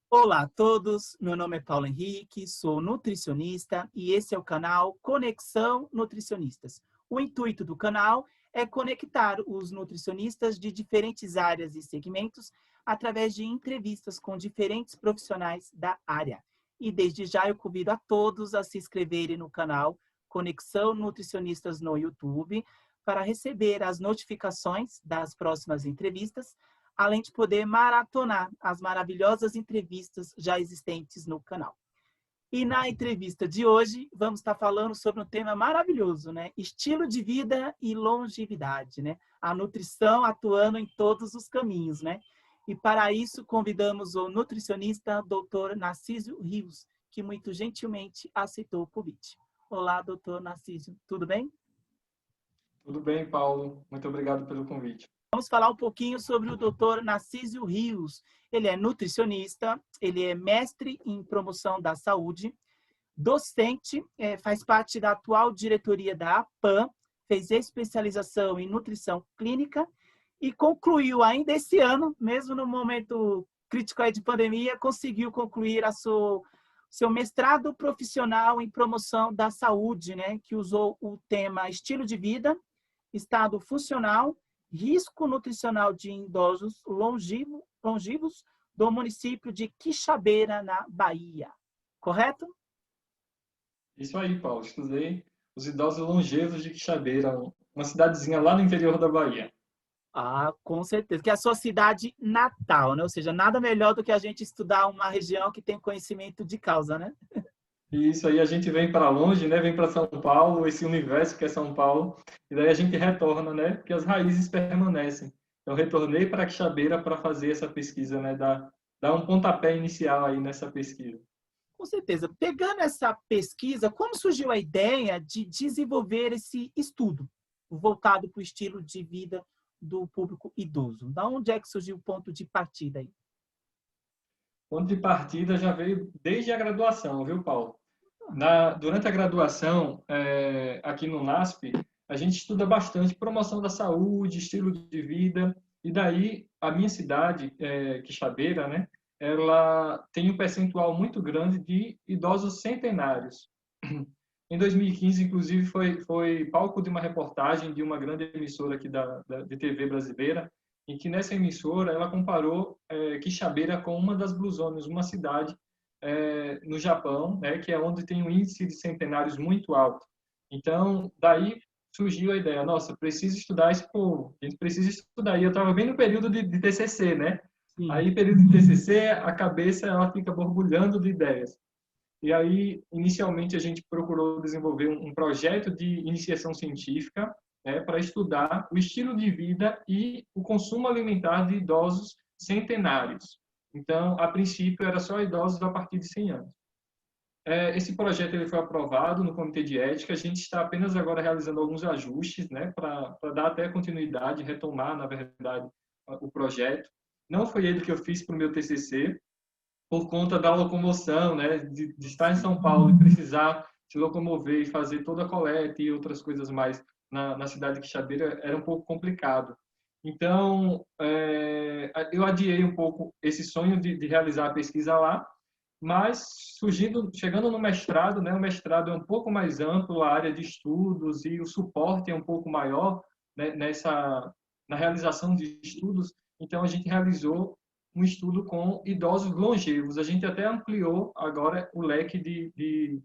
Olá a todos, meu nome é Paulo Henrique, sou nutricionista e esse é o canal Conexão Nutricionistas. O intuito do canal é conectar os nutricionistas de diferentes áreas e segmentos através de entrevistas com diferentes profissionais da área. E desde já eu convido a todos a se inscreverem no canal Conexão Nutricionistas no YouTube para receber as notificações das próximas entrevistas, além de poder maratonar as maravilhosas entrevistas já existentes no canal. E na entrevista de hoje, vamos estar falando sobre um tema maravilhoso, né? Estilo de vida e longevidade, né? A nutrição atuando em todos os caminhos, né? E para isso, convidamos o nutricionista Dr. Narciso Rios, que muito gentilmente aceitou o convite. Olá, doutor Narciso, tudo bem? Tudo bem, Paulo. Muito obrigado pelo convite. Vamos falar um pouquinho sobre o Dr. Narciso Rios. Ele é nutricionista, ele é mestre em promoção da saúde, docente, faz parte da atual diretoria da APAM, fez especialização em nutrição clínica e concluiu ainda esse ano, mesmo no momento crítico aí de pandemia, conseguiu concluir seu mestrado profissional em promoção da saúde, né, que usou o tema estilo de vida, estado funcional, risco nutricional de idosos longivos do município de Quixabeira, na Bahia. Correto? Isso aí, Paulo. Estudei os idosos longevos de Quixabeira, uma cidadezinha lá no interior da Bahia. Ah, com certeza. Que é a sua cidade natal, né? Ou seja, nada melhor do que a gente estudar uma região que tem conhecimento de causa, né? E isso aí a gente vem para longe, né? Vem para São Paulo, esse universo que é São Paulo, e daí a gente retorna, né? Porque as raízes permanecem. Eu retornei para Quixabeira para fazer essa pesquisa, né? Dar um pontapé inicial aí nessa pesquisa. Com certeza. Pegando essa pesquisa, como surgiu a ideia de desenvolver esse estudo voltado para o estilo de vida do público idoso? Da onde é que surgiu o ponto de partida aí? O ponto de partida já veio desde a graduação, viu, Paulo? Ah, Durante a graduação, aqui no NASP, a gente estuda bastante promoção da saúde, estilo de vida, e daí a minha cidade, Quixabeira, né, ela tem um percentual muito grande de idosos centenários. Em 2015, inclusive, foi palco de uma reportagem de uma grande emissora aqui de TV brasileira, em que nessa emissora ela comparou Quixabeira com uma das Blue Zones, uma cidade no Japão, né, que é onde tem um índice de centenários muito alto. Então, daí surgiu a ideia, nossa, preciso estudar esse povo, a gente precisa estudar. E eu estava bem no período de TCC, né? sim. Aí, período de TCC, a cabeça ela fica borbulhando de ideias. E aí, inicialmente, a gente procurou desenvolver um projeto de iniciação científica, né, para estudar o estilo de vida e o consumo alimentar de idosos centenários. Então, a princípio, era só idosos a partir de 100 anos. Esse projeto ele foi aprovado no Comitê de Ética. A gente está apenas agora realizando alguns ajustes, né, para dar até continuidade, retomar, na verdade, o projeto. Não foi ele que eu fiz para o meu TCC, por conta da locomoção, né, de estar em São Paulo e precisar se locomover e fazer toda a coleta e outras coisas mais na cidade de Quixabeira, era um pouco complicado. Então, eu adiei um pouco esse sonho de realizar a pesquisa lá, mas chegando no mestrado, né, o mestrado é um pouco mais amplo, a área de estudos e o suporte é um pouco maior, né, na realização de estudos. Então, a gente realizou um estudo com idosos longevos. A gente até ampliou agora o leque de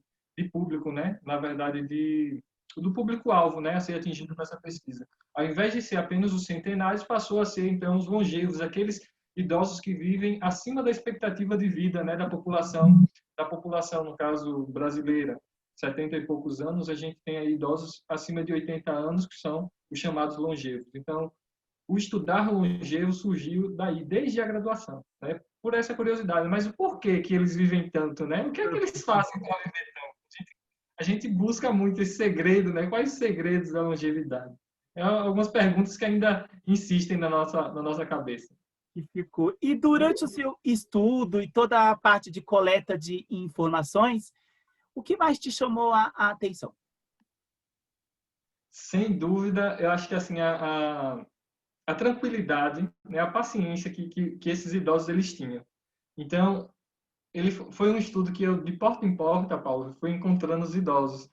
público, né? Na verdade, do público-alvo, né? A ser atingido com essa pesquisa. Ao invés de ser apenas os centenários, passou a ser, então, os longevos, aqueles idosos que vivem acima da expectativa de vida, né? Da população, no caso, brasileira. 70 e poucos anos, a gente tem aí idosos acima de 80 anos, que são os chamados longevos. Então, o estudar longevo surgiu daí, desde a graduação, né? Por essa curiosidade. Mas o porquê que eles vivem tanto, né? O que é que eles fazem para viver tanto? A gente busca muito esse segredo, né? Quais os segredos da longevidade? Algumas perguntas que ainda insistem na nossa cabeça. Que ficou. E durante o seu estudo e toda a parte de coleta de informações, o que mais te chamou a atenção? Sem dúvida, eu acho que assim a tranquilidade, né? A paciência que esses idosos eles tinham. Então, foi um estudo que eu, de porta em porta, Paulo, fui encontrando os idosos.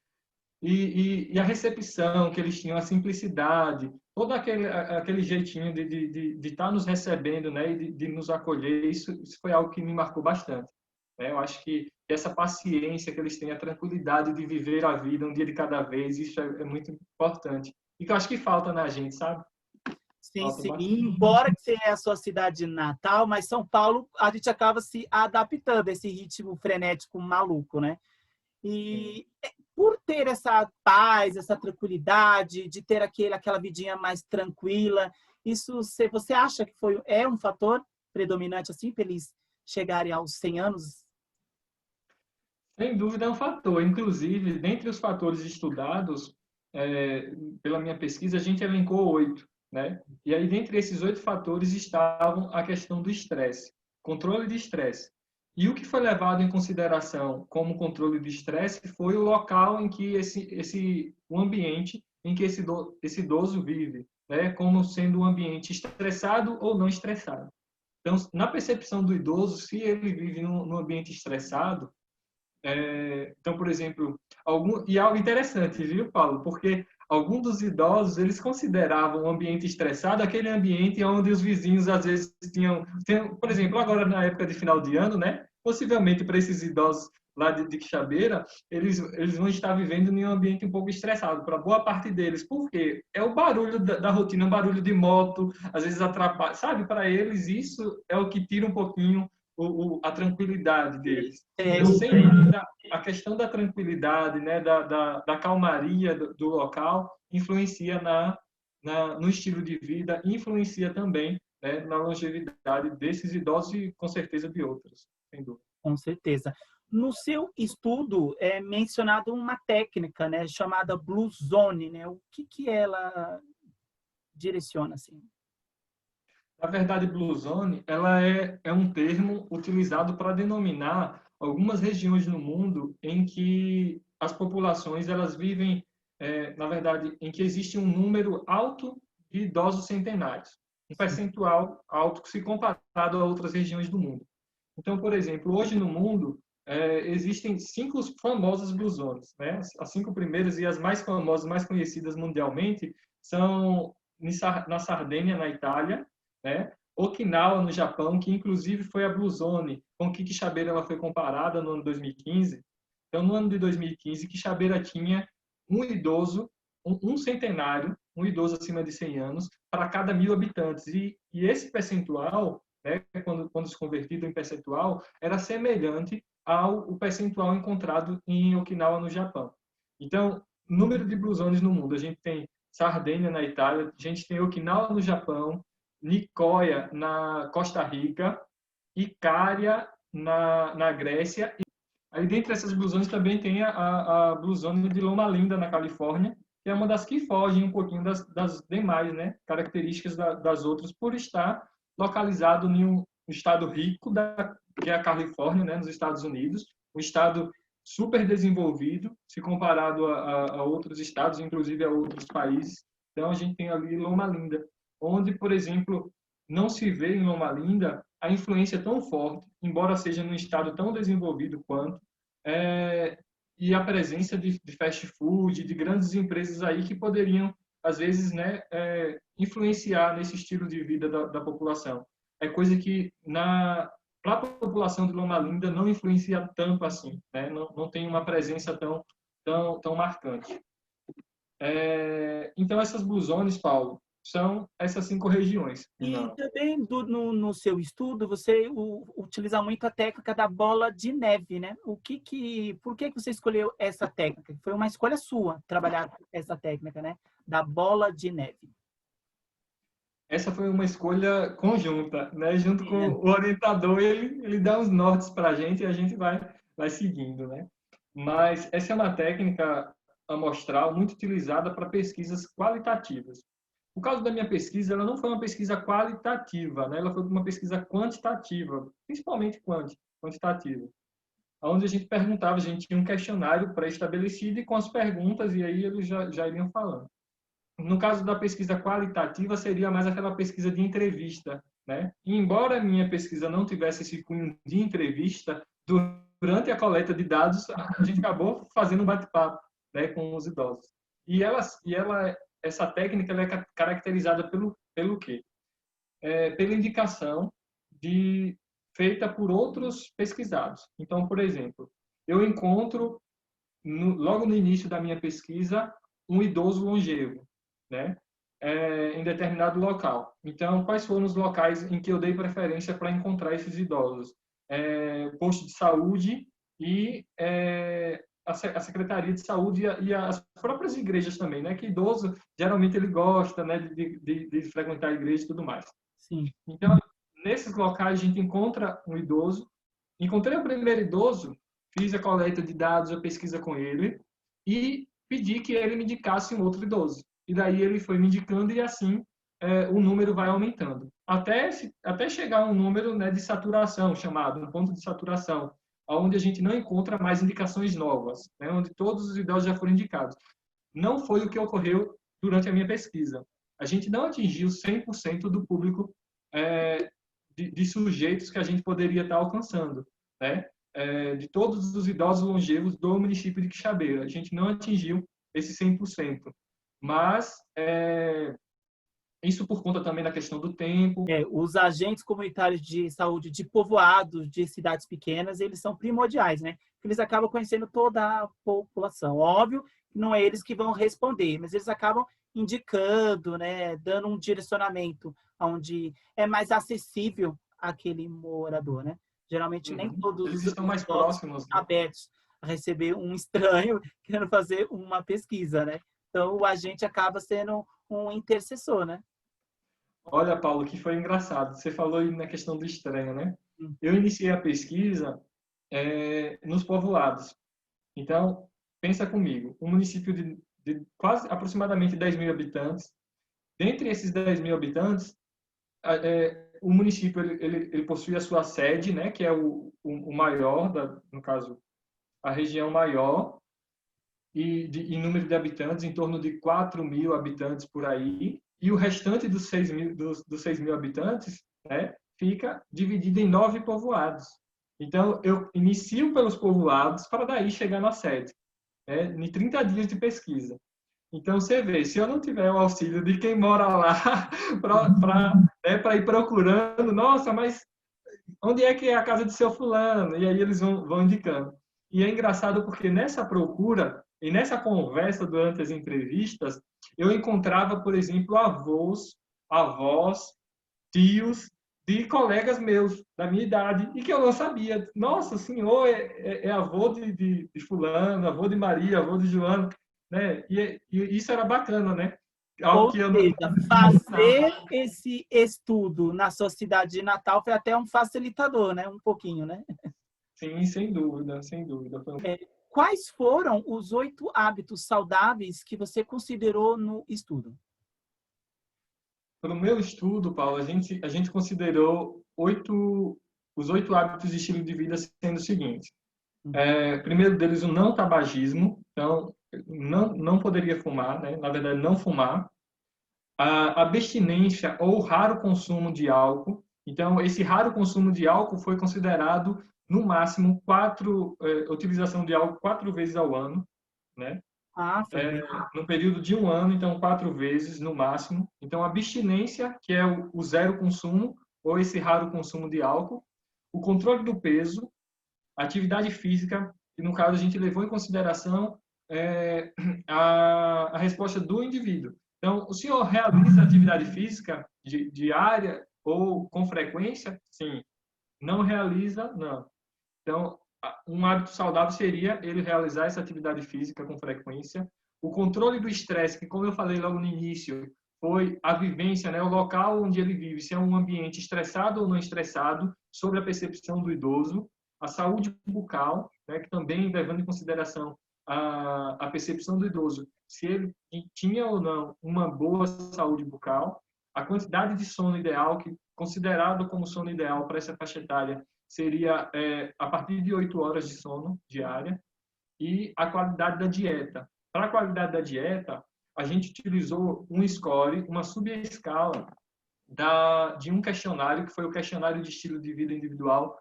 E a recepção que eles tinham, a simplicidade, todo aquele jeitinho de estar nos recebendo, né, e de nos acolher, isso foi algo que me marcou bastante. Né? Eu acho que essa paciência que eles têm, a tranquilidade de viver a vida um dia de cada vez, isso é muito importante. E que eu acho que falta na gente, sabe? Sim, Falta sim. bastante. E embora que seja a sua cidade natal, mas São Paulo, a gente acaba se adaptando a esse ritmo frenético maluco, né? Sim. E por ter essa paz, essa tranquilidade, de ter aquela vidinha mais tranquila, isso você acha que é um fator predominante assim para eles chegarem aos 100 anos? Sem dúvida é um fator. Inclusive, dentre os fatores estudados pela minha pesquisa, a gente elencou 8, né? E aí, dentre esses 8 fatores, estavam a questão do estresse, controle de estresse. E o que foi levado em consideração como controle de estresse foi o local em que o ambiente em que esse idoso vive, né? Como sendo um ambiente estressado ou não estressado. Então, na percepção do idoso, se ele vive num ambiente estressado, então, por exemplo, e algo interessante, viu, Paulo? Porque alguns dos idosos, eles consideravam o ambiente estressado aquele ambiente onde os vizinhos, às vezes, por exemplo, agora na época de final de ano, né? Possivelmente para esses idosos lá de Quixabeira, eles vão estar vivendo em um ambiente um pouco estressado, para boa parte deles. Por quê? É o barulho da rotina, o barulho de moto, às vezes atrapalha, sabe? Para eles, isso é o que tira um pouquinho a tranquilidade deles. É, Então, sem dúvida, a questão da tranquilidade, né, da calmaria do local, influencia no estilo de vida, influencia também, né, na longevidade desses idosos e, com certeza, de outros, sem dúvida. com certeza. No seu estudo é mencionado uma técnica, né, chamada Blue Zone, né? O que ela direciona assim? Na verdade, Blue Zone, ela é um termo utilizado para denominar algumas regiões no mundo em que as populações elas vivem, na verdade, em que existe um número alto de idosos centenários, um percentual alto se comparado a outras regiões do mundo. Então, por exemplo, hoje no mundo existem 5 famosas Blue Zones, né? As 5 primeiras e as mais famosas, mais conhecidas mundialmente, são na Sardênia, na Itália, né? Okinawa, no Japão, que inclusive foi a Blue Zone com que Quixabeira ela foi comparada no ano 2015. Então, no ano de 2015, Quixabeira tinha um idoso, um centenário, um idoso acima de 100 anos, para cada 1.000 habitantes. E esse percentual, né, quando se convertido em percentual, era semelhante ao percentual encontrado em Okinawa, no Japão. Então, número de Blue Zones no mundo, a gente tem Sardênia, na Itália, a gente tem Okinawa, no Japão, Nicoya, na Costa Rica, Icária, na Grécia. Aí, dentre essas Blue Zones, também tem a Blue Zone de Loma Linda, na Califórnia, que é uma das que fogem um pouquinho das demais, né, características das outras, por estar localizado em um estado rico, que é a Califórnia, né, nos Estados Unidos, um estado super desenvolvido, se comparado a outros estados, inclusive a outros países. Então, a gente tem ali Loma Linda, onde, por exemplo, não se vê em Loma Linda a influência tão forte, embora seja num estado tão desenvolvido quanto, e a presença de fast food, de grandes empresas aí que poderiam, às vezes, né, influenciar nesse estilo de vida da população. É coisa que, para a população de Loma Linda, não influencia tanto assim, né? Não tem uma presença tão marcante. Então, essas Blue Zones, Paulo, são essas 5 regiões. E Não. também no seu estudo você utiliza muito a técnica da bola de neve, né? Por que você escolheu essa técnica? Foi uma escolha sua trabalhar essa técnica, né? Da bola de neve. Essa foi uma escolha conjunta, né? Junto com É. o orientador, ele dá os nortes para a gente e a gente vai seguindo, né? Mas essa é uma técnica amostral muito utilizada para pesquisas qualitativas. No caso da minha pesquisa, ela não foi uma pesquisa qualitativa, né? Ela foi uma pesquisa quantitativa, principalmente quantitativa, onde a gente perguntava, a gente tinha um questionário pré-estabelecido e com as perguntas, e aí eles já iriam falando. No caso da pesquisa qualitativa, seria mais aquela pesquisa de entrevista, né? E embora a minha pesquisa não tivesse esse cunho de entrevista, durante a coleta de dados, a gente acabou fazendo um bate-papo, né, com os idosos. Essa técnica ela é caracterizada pelo quê? Pela indicação feita por outros pesquisados. Então, por exemplo, eu encontro, logo no início da minha pesquisa, um idoso longevo, né? Em determinado local. Então, quais foram os locais em que eu dei preferência para encontrar esses idosos? Posto de saúde e a Secretaria de Saúde e as próprias igrejas também, né? Que idoso, geralmente, ele gosta, né, de frequentar a igreja e tudo mais. Sim. Então, nesses locais, a gente encontra um idoso. Encontrei o primeiro idoso, fiz a coleta de dados, a pesquisa com ele e pedi que ele me indicasse um outro idoso. E daí ele foi me indicando e assim o número vai aumentando. Até chegar a um número, né, de saturação, chamado um ponto de saturação, onde a gente não encontra mais indicações novas, né, onde todos os idosos já foram indicados. Não foi o que ocorreu durante a minha pesquisa. A gente não atingiu 100% do público de sujeitos que a gente poderia estar alcançando, né? De todos os idosos longevos do município de Quixabeira. A gente não atingiu esse 100%. Mas isso por conta também da questão do tempo. Os agentes comunitários de saúde de povoados, de cidades pequenas, eles são primordiais, né? Porque eles acabam conhecendo toda a população. Óbvio que não é eles que vão responder, mas eles acabam indicando, né? Dando um direcionamento onde é mais acessível àquele morador, né? Geralmente nem todos eles os estão mais próximos, né? abertos a receber um estranho querendo fazer uma pesquisa, né? Então, o agente acaba sendo um intercessor, né? Olha, Paulo, que foi engraçado. Você falou aí na questão do estranho, né? Eu iniciei a pesquisa nos povoados. Então, pensa comigo, um município de quase aproximadamente 10 mil habitantes. Dentre esses 10 mil habitantes, o município ele possui a sua sede, né, que é o maior, no caso, a região maior, e em número de habitantes, em torno de 4 mil habitantes por aí, e o restante dos 6 mil habitantes, né, fica dividido em 9 povoados. Então, eu inicio pelos povoados para daí chegar na sede, né, em 30 dias de pesquisa. Então, você vê, se eu não tiver o auxílio de quem mora lá para ir procurando, nossa, mas onde é que é a casa de seu fulano? E aí eles vão indicando. E é engraçado porque nessa procura e nessa conversa durante as entrevistas, eu encontrava, por exemplo, avós, tios de colegas meus, da minha idade, e que eu não sabia. Nossa, o senhor é avô de fulano, avô de Maria, avô de Joana, né? E isso era bacana, né? Algo Ou que eu seja, não fazer esse estudo na sua cidade de Natal foi até um facilitador, né? Um pouquinho, né? Sim, sem dúvida, sem dúvida. Quais foram os 8 hábitos saudáveis que você considerou no estudo? Para o meu estudo, Paulo, a gente considerou os 8 hábitos de estilo de vida sendo o seguinte. Primeiro deles, o não tabagismo. Então, não poderia fumar, né? Na verdade, não fumar. A abstinência ou raro consumo de álcool. Então, esse raro consumo de álcool foi considerado, no máximo, utilização de álcool 4 vezes ao ano, né? No período de 1 ano, então 4 vezes no máximo. Então, abstinência, que é o zero consumo, ou esse raro consumo de álcool. O controle do peso, atividade física, que no caso a gente levou em consideração a resposta do indivíduo. Então, o senhor realiza atividade física diária ou com frequência? Sim. Não realiza? Não. Então, um hábito saudável seria ele realizar essa atividade física com frequência. O controle do estresse, que como eu falei logo no início, foi a vivência, né, o local onde ele vive, se é um ambiente estressado ou não estressado, sobre a percepção do idoso. A saúde bucal, né, que também levando em consideração a percepção do idoso, se ele tinha ou não uma boa saúde bucal. A quantidade de sono ideal, que considerado como sono ideal para essa faixa etária, seria a partir de 8 horas de sono diária, e a qualidade da dieta. Para a qualidade da dieta, a gente utilizou um score, uma subescala de um questionário, que foi o questionário de estilo de vida individual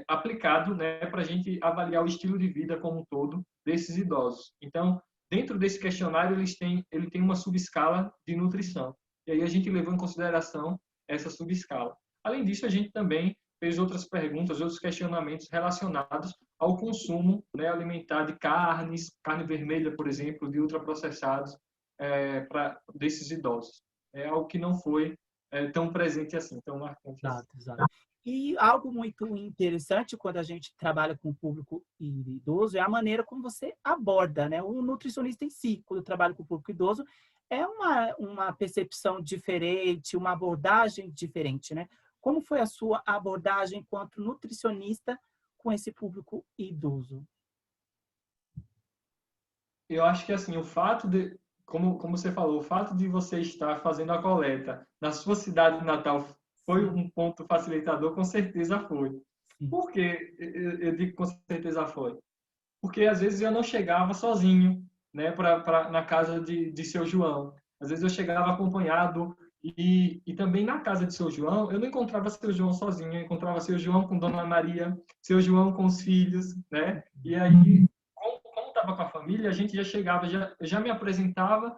aplicado, né, para a gente avaliar o estilo de vida como um todo desses idosos. Então, dentro desse questionário, ele tem uma subescala de nutrição. E aí a gente levou em consideração essa subescala. Além disso, a gente também fez outras perguntas, outros questionamentos relacionados ao consumo, né, alimentar de carnes, carne vermelha, por exemplo, de ultraprocessados desses idosos. É algo que não foi tão presente assim, tão marcante assim. Exato, exato. E algo muito interessante quando a gente trabalha com o público idoso é a maneira como você aborda, né? O nutricionista em si, quando trabalha com o público idoso, é uma percepção diferente, uma abordagem diferente, né? Como foi a sua abordagem enquanto nutricionista com esse público idoso? Eu acho que assim, o fato de, como você falou, o fato de você estar fazendo a coleta na sua cidade natal foi Sim, um ponto facilitador, com certeza foi. sim. Por que eu digo com certeza foi? Porque às vezes eu não chegava sozinho, né, na casa de seu João. Às vezes eu chegava acompanhado e também na casa de seu João, eu não encontrava seu João sozinho, eu encontrava seu João com Dona Maria, seu João com os filhos, né? E aí, como estava com a família, a gente já chegava, já me apresentava,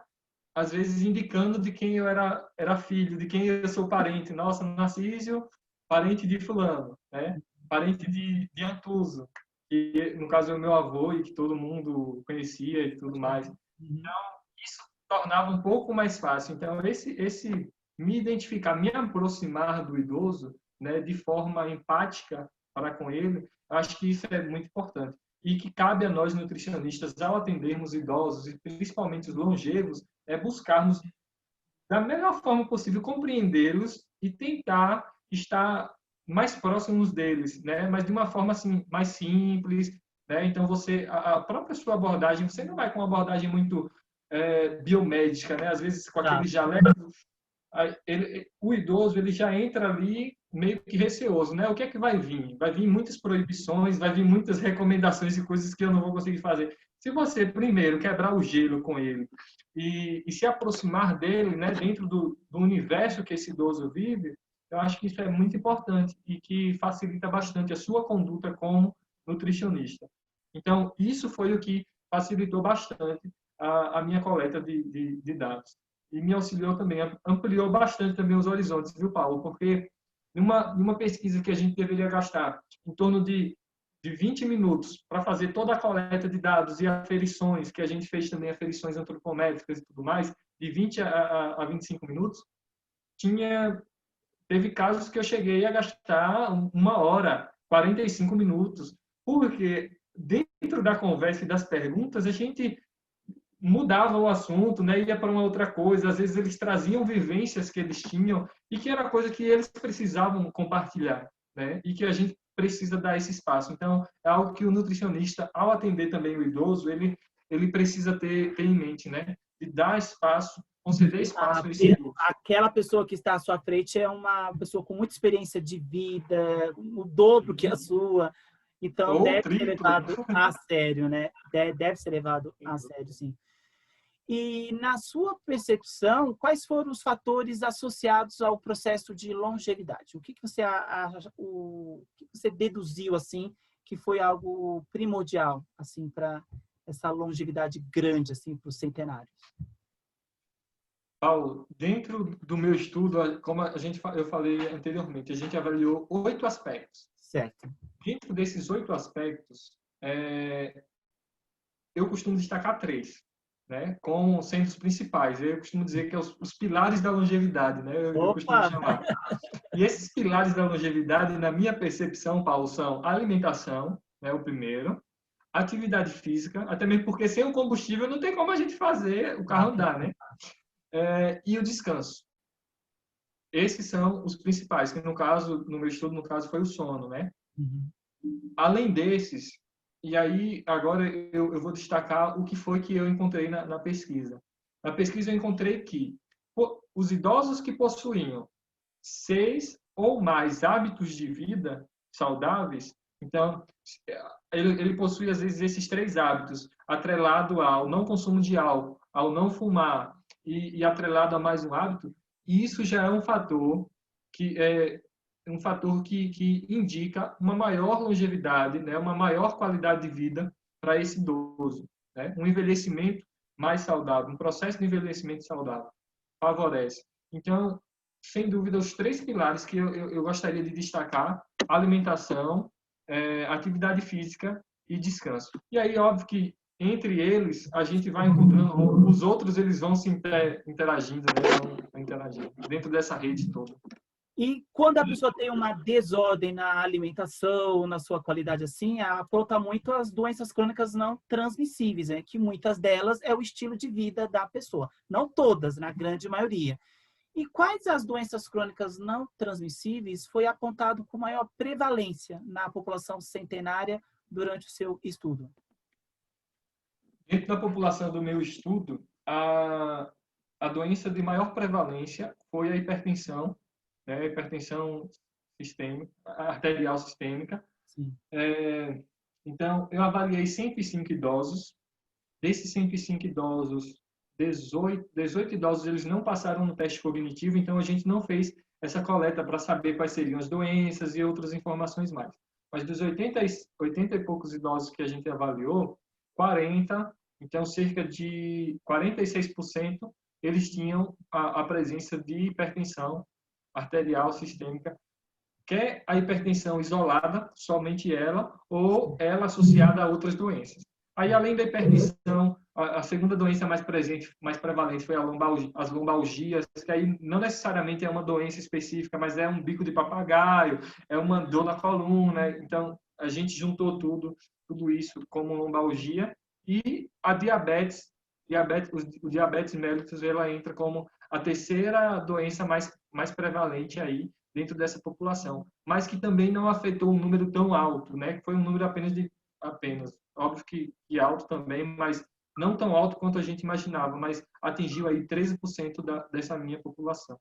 às vezes indicando de quem eu era filho, de quem eu sou parente. Nossa, Narciso, parente de fulano, né? Parente de Antuso, que no caso é o meu avô e que todo mundo conhecia e tudo mais. Uhum. Isso tornava um pouco mais fácil. Então, esse me identificar, me aproximar do idoso, né, de forma empática para com ele, acho que isso é muito importante. E que cabe a nós nutricionistas, ao atendermos idosos, e principalmente os longevos, buscarmos, da melhor forma possível, compreendê-los e tentar estar mais próximos deles, né? Mas de uma forma assim mais simples, né? Então a própria sua abordagem, você não vai com uma abordagem muito biomédica, né? Às vezes com aquele Tá. jaleco, o idoso ele já entra ali meio que receoso, né? O que é que vai vir? Vai vir muitas proibições, vai vir muitas recomendações e coisas que eu não vou conseguir fazer. Se você primeiro quebrar o gelo com ele e se aproximar dele, né, dentro do universo que esse idoso vive, eu acho que isso é muito importante e que facilita bastante a sua conduta como nutricionista. Então, isso foi o que facilitou bastante a minha coleta de dados. E me auxiliou também, ampliou bastante também os horizontes, viu, Paulo? Porque numa pesquisa que a gente deveria gastar em torno de 20 minutos para fazer toda a coleta de dados e aferições, que a gente fez também aferições antropométricas e tudo mais, de 20 a 25 minutos, teve casos que eu cheguei a gastar 1 hora, 45 minutos, porque dentro da conversa e das perguntas, a gente mudava o assunto, né? Ia para uma outra coisa. Às vezes eles traziam vivências que eles tinham e que era coisa que eles precisavam compartilhar, né? E que a gente precisa dar esse espaço. Então, é algo que o nutricionista, ao atender também o idoso, ele precisa ter em mente, né? De dar espaço, conceder espaço a esse idoso. Aquela pessoa que está à sua frente é uma pessoa com muita experiência de vida, o dobro que a sua. Então, Ou deve ser triplo. levado a sério, né? Deve ser levado a sério, sim. E, na sua percepção, quais foram os fatores associados ao processo de longevidade? O que você deduziu, assim, que foi algo primordial, assim, para essa longevidade grande, assim, para os centenários? Paulo, dentro do meu estudo, como eu falei anteriormente, a gente avaliou 8 aspectos. Certo. Dentro desses 8 aspectos, eu costumo destacar 3, né? Como sendo os principais. Eu costumo dizer que é os pilares da longevidade, né? Eu costumo Opa! chamar. E esses pilares da longevidade, na minha percepção, Paulo, são a alimentação, né? O primeiro, atividade física, até mesmo porque sem o combustível não tem como a gente fazer o carro andar, né? E o descanso. Esses são os principais, que no caso, no meu estudo, no caso, foi o sono, né? Uhum. Além desses, e aí agora eu vou destacar o que foi que eu encontrei na pesquisa. Na pesquisa eu encontrei que os idosos que possuíam 6 ou mais hábitos de vida saudáveis, então ele possui às vezes esses 3 hábitos, atrelado ao não consumo de álcool, ao não fumar e atrelado a mais um hábito, e isso já é um fator que um fator que indica uma maior longevidade, né, uma maior qualidade de vida para esse idoso, né? Um envelhecimento mais saudável, um processo de envelhecimento saudável favorece. Então, sem dúvida, os três pilares que eu gostaria de destacar: alimentação, atividade física e descanso. E aí, óbvio que entre eles a gente vai encontrando, os outros eles vão se interagindo, né? Vão interagindo dentro dessa rede toda. E quando a pessoa tem uma desordem na alimentação, na sua qualidade assim, aponta muito as doenças crônicas não transmissíveis, né? Que muitas delas é o estilo de vida da pessoa. Não todas, na grande maioria. E quais as doenças crônicas não transmissíveis foi apontado com maior prevalência na população centenária durante o seu estudo? Dentro da população do meu estudo, a doença de maior prevalência foi a hipertensão, né? A hipertensão sistêmica, arterial sistêmica. Sim. Então, eu avaliei 105 idosos. Desses 105 idosos, 18 idosos eles não passaram no teste cognitivo, então a gente não fez essa coleta para saber quais seriam as doenças e outras informações mais. Mas dos 80 e poucos idosos que a gente avaliou, 40, então cerca de 46%, eles tinham a presença de hipertensão arterial sistêmica, quer a hipertensão isolada, somente ela, ou ela associada a outras doenças. Aí, além da hipertensão, a segunda doença mais prevalente foi as lombalgias, que aí não necessariamente é uma doença específica, mas é um bico de papagaio, é uma dor na coluna. Então, a gente juntou tudo isso como lombalgia. E a diabetes, o diabetes mellitus, ela entra como a terceira doença mais prevalente aí dentro dessa população, mas que também não afetou um número tão alto, né? Que foi um número apenas, óbvio que alto também, mas não tão alto quanto a gente imaginava, mas atingiu aí 13% dessa minha população,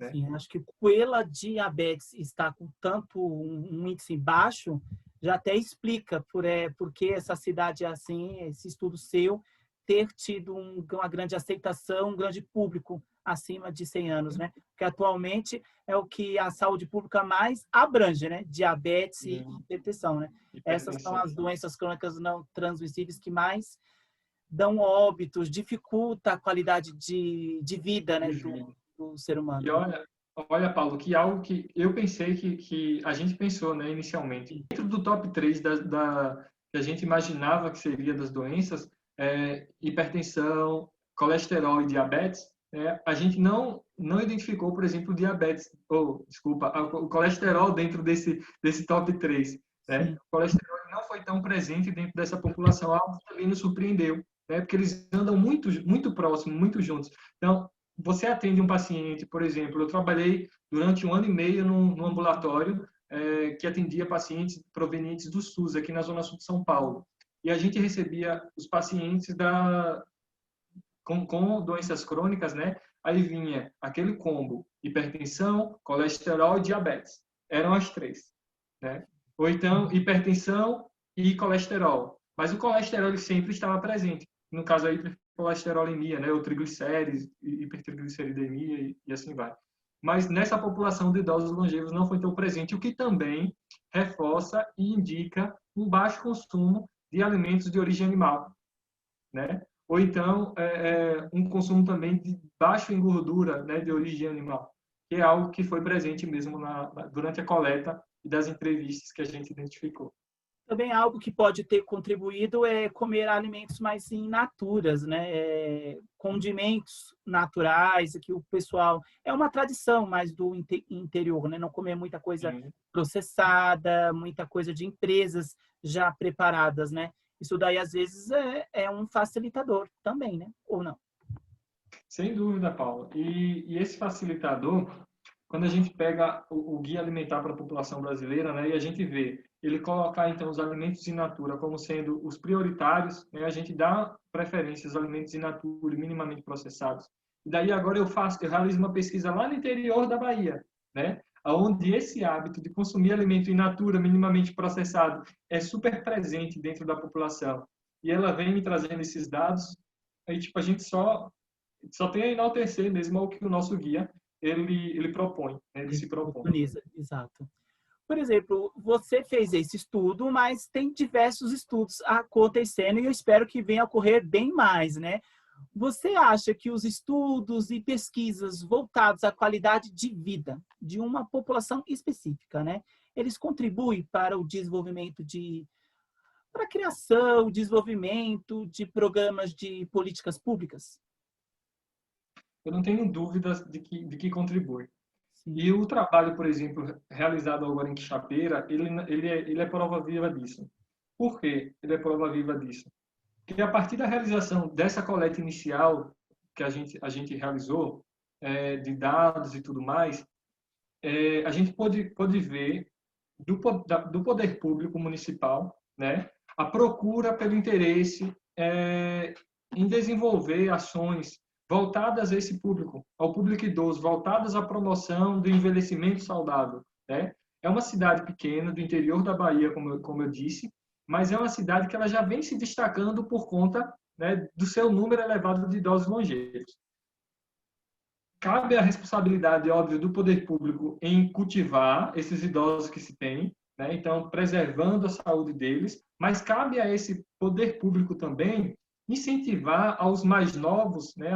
né? Sim, acho que pela diabetes estar com tanto um índice baixo, já até explica por que essa cidade é assim, esse estudo seu, ter tido uma grande aceitação, um grande público acima de 100 anos, né? Porque atualmente é o que a saúde pública mais abrange, né? Diabetes e hipertensão, né? Essas são as doenças crônicas não transmissíveis que mais dão óbitos, dificulta a qualidade de vida, né? Do ser humano. E olha, Paulo, que algo que eu pensei que a gente pensou, né, inicialmente. Dentro do top 3 que a gente imaginava que seria das doenças, hipertensão, colesterol e diabetes, a gente não identificou, por exemplo, o diabetes, o colesterol dentro desse top 3. Né? O colesterol não foi tão presente dentro dessa população, algo que também nos surpreendeu, né? Porque eles andam muito, muito próximos, muito juntos. Então, você atende um paciente, por exemplo, eu trabalhei durante 1 ano e meio num ambulatório que atendia pacientes provenientes do SUS, aqui na Zona Sul de São Paulo. E a gente recebia os pacientes com doenças crônicas, né? Aí vinha aquele combo, hipertensão, colesterol e diabetes. Eram as três, né? Ou então, hipertensão e colesterol. Mas o colesterol ele sempre estava presente. No caso, a hipercolesterolemia, né? Ou triglicérides, hipertrigliceridemia e assim vai. Mas nessa população de idosos longevos não foi tão presente, o que também reforça e indica um baixo consumo de alimentos de origem animal, né? Ou então um consumo também de baixo em gordura, né, de origem animal, que é algo que foi presente mesmo durante a coleta e das entrevistas que a gente identificou. Também algo que pode ter contribuído é comer alimentos mais in naturas, né? Condimentos naturais, que o pessoal... É uma tradição mais do interior, né? Não comer muita coisa processada, muita coisa de empresas já preparadas, né? Isso daí, às vezes, é um facilitador também, né? Ou não? Sem dúvida, Paulo. E esse facilitador, quando a gente pega o Guia Alimentar para a População Brasileira, né, e a gente vê ele colocar, então, os alimentos in natura como sendo os prioritários, né, a gente dá preferência aos alimentos in natura minimamente processados. E daí agora eu realizo uma pesquisa lá no interior da Bahia, né, onde esse hábito de consumir alimento in natura minimamente processado é super presente dentro da população. E ela vem me trazendo esses dados, aí tipo, a gente só tem a enaltecer mesmo ao que o nosso guia ele propõe, né? Ele se propõe. Preconiza, exato. Por exemplo, você fez esse estudo, mas tem diversos estudos acontecendo e eu espero que venha a ocorrer bem mais, né? Você acha que os estudos e pesquisas voltados à qualidade de vida de uma população específica, né? Eles contribuem para o desenvolvimento para a criação, desenvolvimento de programas de políticas públicas? Eu não tenho dúvidas de que contribui. Sim. E o trabalho, por exemplo, realizado agora em Quixabeira, ele é prova viva disso. Por que ele é prova viva disso? Porque a partir da realização dessa coleta inicial que a gente realizou, de dados e tudo mais, a gente pode ver do poder público municipal, né, a procura pelo interesse em desenvolver ações voltadas a esse público, ao público idoso, voltadas à promoção do envelhecimento saudável, né? É uma cidade pequena do interior da Bahia, como eu disse, mas é uma cidade que ela já vem se destacando por conta, né, do seu número elevado de idosos longevos. Cabe a responsabilidade, óbvio, do poder público em cultivar esses idosos que se tem, né? Então, preservando a saúde deles, mas cabe a esse poder público também incentivar aos mais novos, né,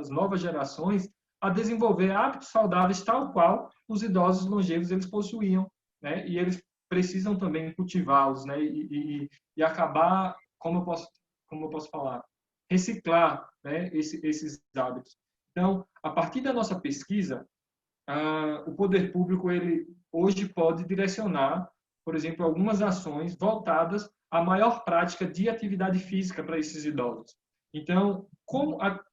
as novas gerações, a desenvolver hábitos saudáveis tal qual os idosos longevos eles possuíam, né? E eles precisam também cultivá-los, né? E acabar, como eu posso falar, reciclar, né, esses hábitos. Então, a partir da nossa pesquisa, o poder público ele hoje pode direcionar, por exemplo, algumas ações voltadas à maior prática de atividade física para esses idosos. Então,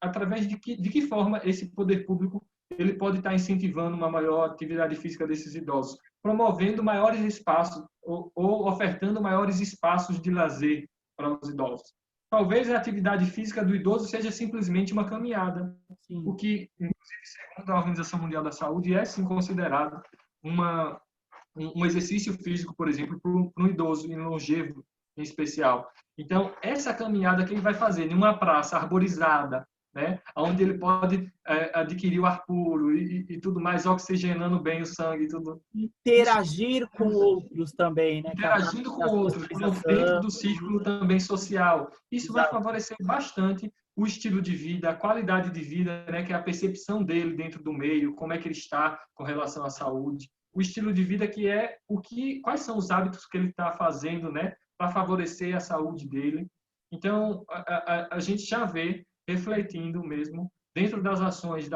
através de que forma esse poder público ele pode estar incentivando uma maior atividade física desses idosos? Promovendo maiores espaços ou ofertando maiores espaços de lazer para os idosos. Talvez a atividade física do idoso seja simplesmente uma caminhada, Sim. o que, inclusive, segundo a Organização Mundial da Saúde, é sim considerado um exercício físico, por exemplo, para um idoso e longevo em especial. Então, essa caminhada que ele vai fazer em uma praça arborizada, né, onde ele pode adquirir o ar puro e tudo mais, oxigenando bem o sangue, tudo. Interagir com outros também, né? Interagindo com outros, dentro do círculo também social. Isso vai favorecer bastante o estilo de vida, a qualidade de vida, né, que é a percepção dele dentro do meio, como é que ele está com relação à saúde, o estilo de vida que é quais são os hábitos que ele está fazendo, né, para favorecer a saúde dele. Então, a gente já vê refletindo mesmo dentro das ações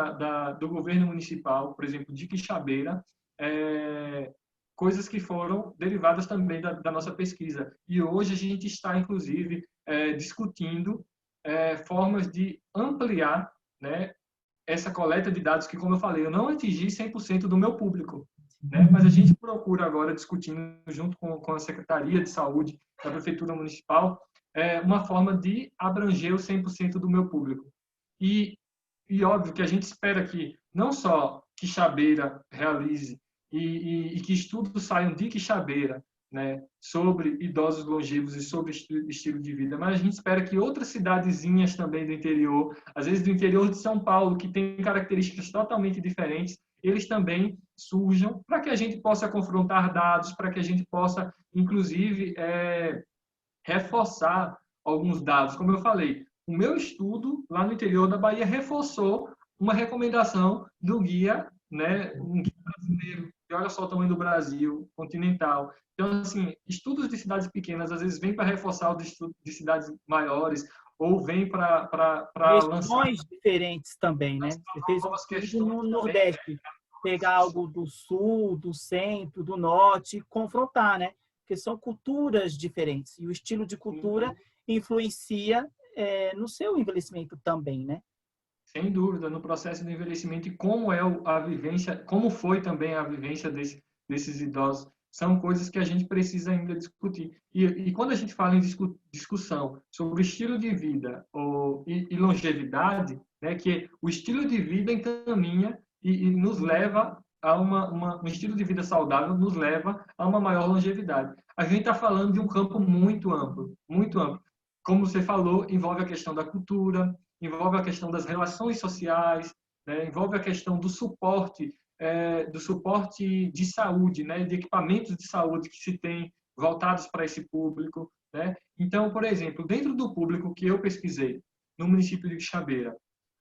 do governo municipal, por exemplo, de Quixabeira, coisas que foram derivadas também da nossa pesquisa. E hoje a gente está, inclusive, discutindo formas de ampliar, né, essa coleta de dados que, como eu falei, eu não atingi 100% do meu público, né, mas a gente procura agora, discutindo junto com a Secretaria de Saúde da Prefeitura Municipal, uma forma de abranger o 100% do meu público. E óbvio que a gente espera que não só Quixabeira realize e que estudos saiam de Quixabeira, né, sobre idosos longevos e sobre estilo de vida, mas a gente espera que outras cidadezinhas também do interior, às vezes do interior de São Paulo, que tem características totalmente diferentes, eles também surjam para que a gente possa confrontar dados, para que a gente possa, inclusive, reforçar alguns dados. Como eu falei, o meu estudo lá no interior da Bahia reforçou uma recomendação do guia, né, um guia brasileiro, que olha só o tamanho do Brasil, continental. Então, assim, estudos de cidades pequenas, às vezes, vêm para reforçar os estudos de cidades maiores, ou vêm para lançar questões diferentes também, né? Você fez um estudo no Nordeste, pegar algo do Sul, do Centro, do Norte, e confrontar, né? Porque são culturas diferentes. E o estilo de cultura influencia no seu envelhecimento também, né? Sem dúvida, no processo de envelhecimento e como é a vivência, como foi também a vivência desses idosos, são coisas que a gente precisa ainda discutir. E quando a gente fala em discussão sobre estilo de vida e longevidade, né, que o estilo de vida encaminha e nos leva a um estilo de vida saudável, nos leva a uma maior longevidade. A gente está falando de um campo muito amplo, muito amplo. Como você falou, envolve a questão da cultura, envolve a questão das relações sociais, né? Envolve a questão do suporte de saúde, né? De equipamentos de saúde que se tem voltados para esse público, né? Então, por exemplo, dentro do público que eu pesquisei, no município de Quixabeira,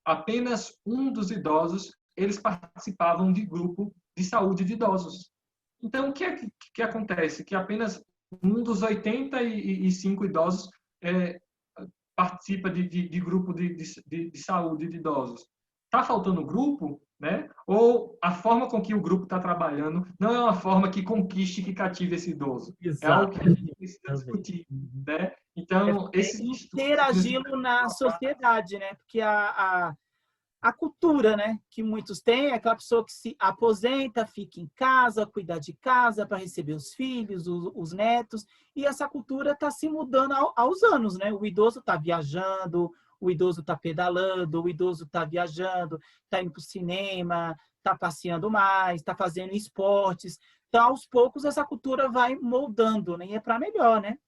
apenas um dos idosos, eles participavam de grupo de saúde de idosos. Então, o que acontece? Que apenas um dos 85 idosos participa de grupo de saúde de idosos. Está faltando grupo, né? Ou a forma com que o grupo está trabalhando não é uma forma que conquiste, que cative esse idoso. É algo que a gente precisa discutir, né? Então, esses interagi-lo na sociedade, né? Porque a cultura, né, que muitos têm, é aquela pessoa que se aposenta, fica em casa, cuida de casa para receber os filhos, os netos, e essa cultura está se mudando aos anos, né? O idoso está viajando, o idoso está pedalando, o idoso está viajando, está indo para o cinema, está passeando mais, está fazendo esportes. Então, aos poucos, essa cultura vai moldando, né? E é para melhor, né?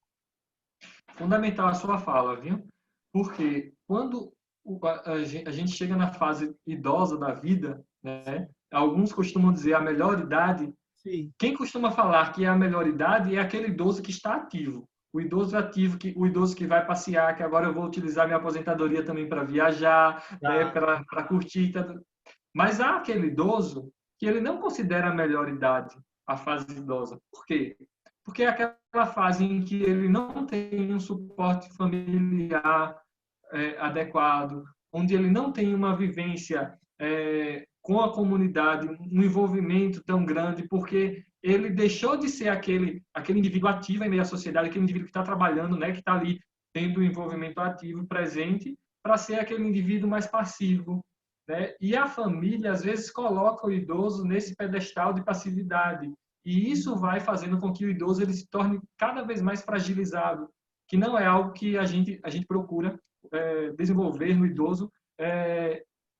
Fundamental a sua fala, viu? Porque quando a gente chega na fase idosa da vida, né? Alguns costumam dizer a melhor idade. Sim. Quem costuma falar que é a melhor idade é aquele idoso que está ativo. O idoso ativo, o idoso que vai passear, que agora eu vou utilizar minha aposentadoria também para viajar, né? Para curtir. Mas há aquele idoso que ele não considera a melhor idade, a fase idosa. Por quê? Porque é aquela fase em que ele não tem um suporte familiar adequado, onde ele não tem uma vivência com a comunidade, um envolvimento tão grande, porque ele deixou de ser aquele indivíduo ativo em meio à sociedade, aquele indivíduo que está trabalhando, né, que está ali tendo um envolvimento ativo, presente, para ser aquele indivíduo mais passivo, né? E a família, às vezes, coloca o idoso nesse pedestal de passividade, e isso vai fazendo com que o idoso ele se torne cada vez mais fragilizado, que não é algo que a gente procura desenvolver no idoso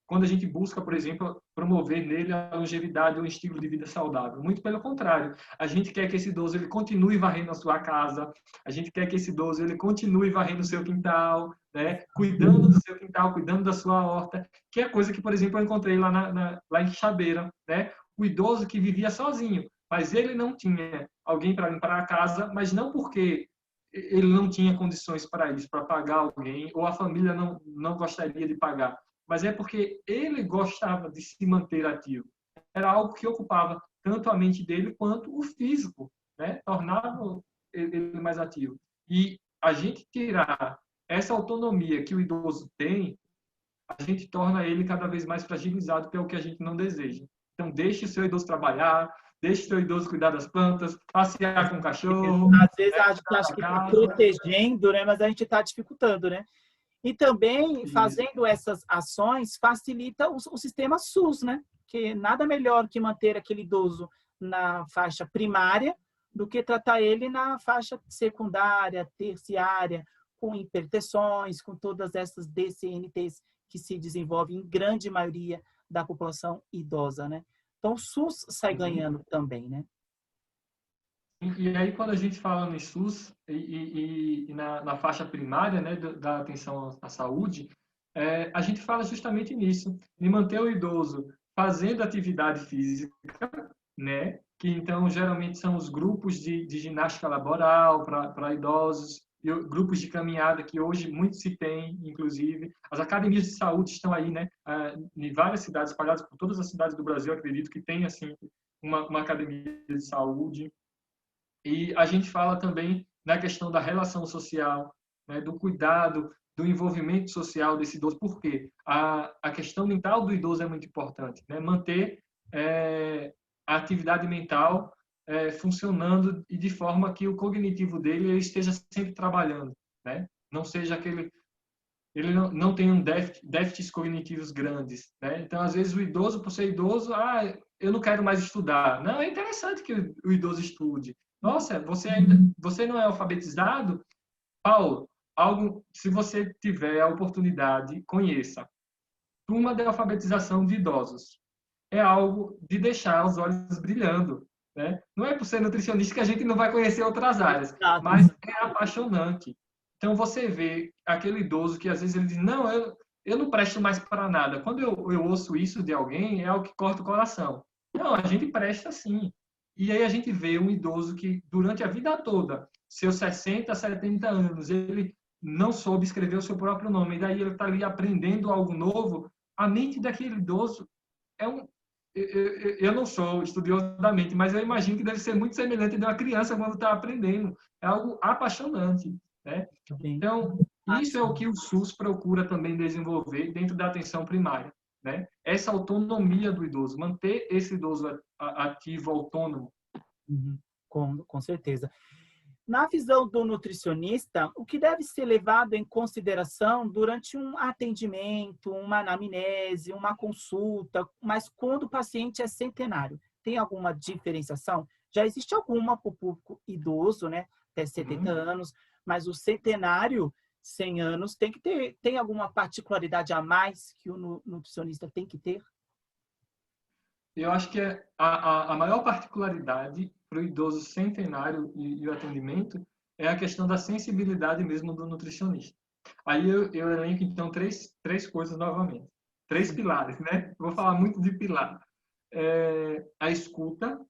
quando a gente busca, por exemplo, promover nele a longevidade ou um estilo de vida saudável. Muito pelo contrário, a gente quer que esse idoso ele continue varrendo a sua casa, a gente quer que esse idoso ele continue varrendo o seu quintal, né? Cuidando do seu quintal, cuidando da sua horta, que é coisa que, por exemplo, eu encontrei lá em Quixabeira, né? O idoso que vivia sozinho, mas ele não tinha alguém para limpar a casa, mas não porque ele não tinha condições para isso, para pagar alguém, ou a família não gostaria de pagar, mas é porque ele gostava de se manter ativo. Era algo que ocupava tanto a mente dele quanto o físico, né? Tornava ele mais ativo. E a gente tirar essa autonomia que o idoso tem, a gente torna ele cada vez mais fragilizado, que é o que a gente não deseja. Então, deixe o seu idoso trabalhar, deixe o seu idoso cuidar das plantas, passear com o cachorro. Às vezes a gente acha que está protegendo, né? Mas a gente está dificultando, né? E também, fazendo essas ações, facilita o sistema SUS, né? Que nada melhor que manter aquele idoso na faixa primária do que tratar ele na faixa secundária, terciária, com hipertensões, com todas essas DCNTs que se desenvolvem em grande maioria da população idosa, né? Então, o SUS sai ganhando também, né? E aí, quando a gente fala no SUS e na faixa primária, né, da atenção à saúde, a gente fala justamente nisso, de manter o idoso fazendo atividade física, né, que então geralmente são os grupos de ginástica laboral para idosos, e grupos de caminhada que hoje muito se tem, inclusive. As academias de saúde estão aí, né, em várias cidades, espalhadas por todas as cidades do Brasil, acredito que tem assim uma academia de saúde. E a gente fala também na questão da relação social, né, do cuidado, do envolvimento social desse idoso. Por quê? A questão mental do idoso é muito importante, né? Manter a atividade mental funcionando e de forma que o cognitivo dele esteja sempre trabalhando, né? Não seja aquele... Ele não tem déficits cognitivos grandes, né? Então, às vezes, o idoso, por ser idoso, eu não quero mais estudar. Não, é interessante que o idoso estude. Nossa, você não é alfabetizado? Paulo, se você tiver a oportunidade, conheça. Turma de alfabetização de idosos. É algo de deixar os olhos brilhando, né? Não é por ser nutricionista que a gente não vai conhecer outras áreas, mas é apaixonante. Então, você vê aquele idoso que às vezes ele diz, não, eu não presto mais para nada. Quando eu ouço isso de alguém, é algo que corta o coração. Não, a gente presta sim. E aí a gente vê um idoso que, durante a vida toda, seus 60, 70 anos, ele não soube escrever o seu próprio nome, e daí ele está ali aprendendo algo novo. A mente daquele idoso é um... Eu não sou estudioso da mente, mas eu imagino que deve ser muito semelhante de uma criança quando está aprendendo. É algo apaixonante, né? Bem, Então, isso é o que o SUS procura também desenvolver dentro da atenção primária, né? Essa autonomia do idoso, manter esse idoso ativo, autônomo. uhum, com certeza. Na visão do nutricionista, o que deve ser levado em consideração durante um atendimento, uma anamnese, uma consulta, mas quando o paciente é centenário? Tem alguma diferenciação? Já existe alguma para o público idoso, né? Até 70 anos, mas o centenário, 100 anos, tem alguma particularidade a mais que o nutricionista tem que ter? Eu acho que a maior particularidade para o idoso centenário e o atendimento é a questão da sensibilidade mesmo do nutricionista. Aí eu elenco, então, três coisas novamente. 3 pilares, né? Vou falar muito de pilar. A escuta.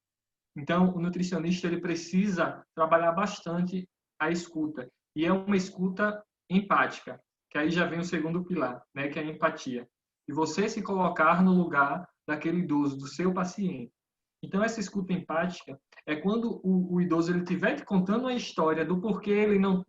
Então, o nutricionista ele precisa trabalhar bastante a escuta. E é uma escuta empática, que aí já vem o segundo pilar, né? Que é a empatia. E você se colocar no lugar daquele idoso, do seu paciente. Então, essa escuta empática é quando o idoso ele estiver te contando a história do porquê ele não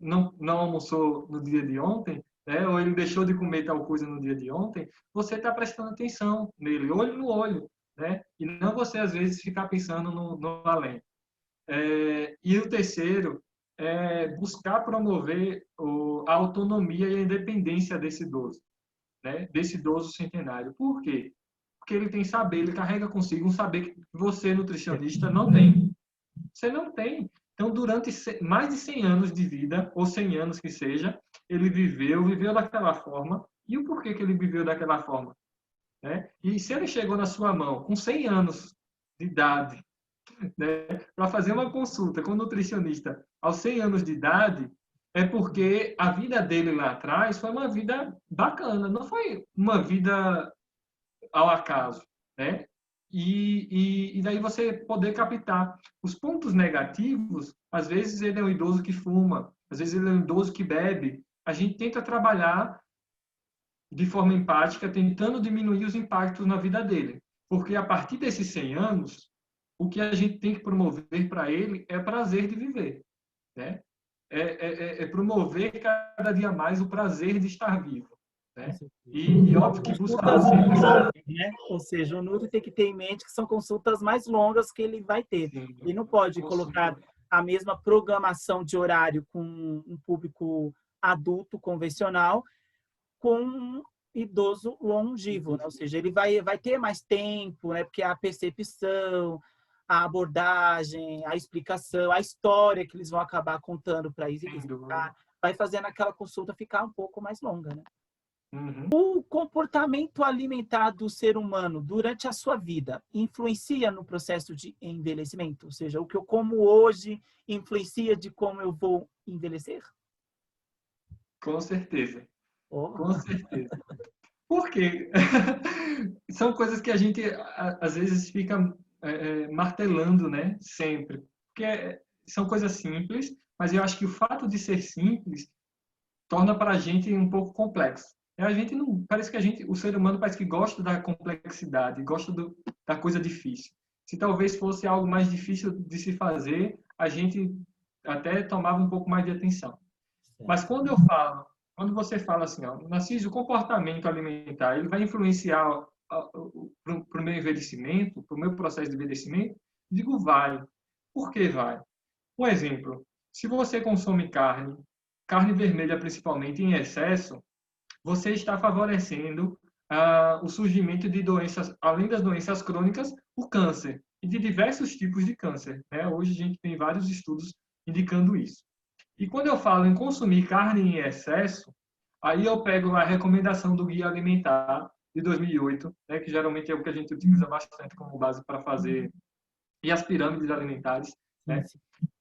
almoçou no dia de ontem, né? Ou ele deixou de comer tal coisa no dia de ontem, você está prestando atenção nele, olho no olho, né? E não você, às vezes, ficar pensando no além. E o terceiro é buscar promover a autonomia e a independência desse idoso, né? Desse idoso centenário. Por quê? Porque ele tem saber, ele carrega consigo um saber que você, nutricionista, não tem. Você não tem. Então, durante mais de 100 anos de vida, ou 100 anos que seja, ele viveu daquela forma. E o porquê que ele viveu daquela forma? Né? E se ele chegou na sua mão com 100 anos de idade, né, para fazer uma consulta com o nutricionista aos 100 anos de idade, é porque a vida dele lá atrás foi uma vida bacana, não foi uma vida ao acaso, né? E daí você poder captar os pontos negativos. Às vezes ele é um idoso que fuma, às vezes ele é um idoso que bebe. A gente tenta trabalhar de forma empática, tentando diminuir os impactos na vida dele. Porque a partir desses 100 anos, o que a gente tem que promover para ele é prazer de viver, né? É promover cada dia mais o prazer de estar vivo, né? E óbvio que buscar sempre... Né? Ou seja, o Nutri tem que ter em mente que são consultas mais longas que ele vai ter. Sim, Ele não pode colocar a mesma programação de horário com um público adulto convencional com um idoso longevo, né? Ou seja, ele vai ter mais tempo, né? Porque a percepção, a abordagem, a explicação, a história que eles vão acabar contando para explicar, vai fazendo aquela consulta ficar um pouco mais longa, né? Uhum. O comportamento alimentar do ser humano durante a sua vida influencia no processo de envelhecimento? Ou seja, o que eu como hoje influencia de como eu vou envelhecer? Com certeza. Oh. Com certeza. Por quê? São coisas que a gente, às vezes, fica martelando, né? Sempre. Porque são coisas simples, mas eu acho que o fato de ser simples torna para a gente um pouco complexo. A gente não, parece que o ser humano parece que gosta da complexidade, gosta da coisa difícil. Se talvez fosse algo mais difícil de se fazer, a gente até tomava um pouco mais de atenção. Mas quando você fala assim, ó, Narciso, o comportamento alimentar, ele vai influenciar para o meu envelhecimento, para o meu processo de envelhecimento? Digo, vai. Por que vai? Um exemplo, se você consome carne vermelha principalmente em excesso, você está favorecendo o surgimento de doenças, além das doenças crônicas, o câncer, e de diversos tipos de câncer, né? Hoje a gente tem vários estudos indicando isso. E quando eu falo em consumir carne em excesso, aí eu pego a recomendação do Guia Alimentar de 2008, né, que geralmente é o que a gente utiliza bastante como base para fazer, e as pirâmides alimentares, né?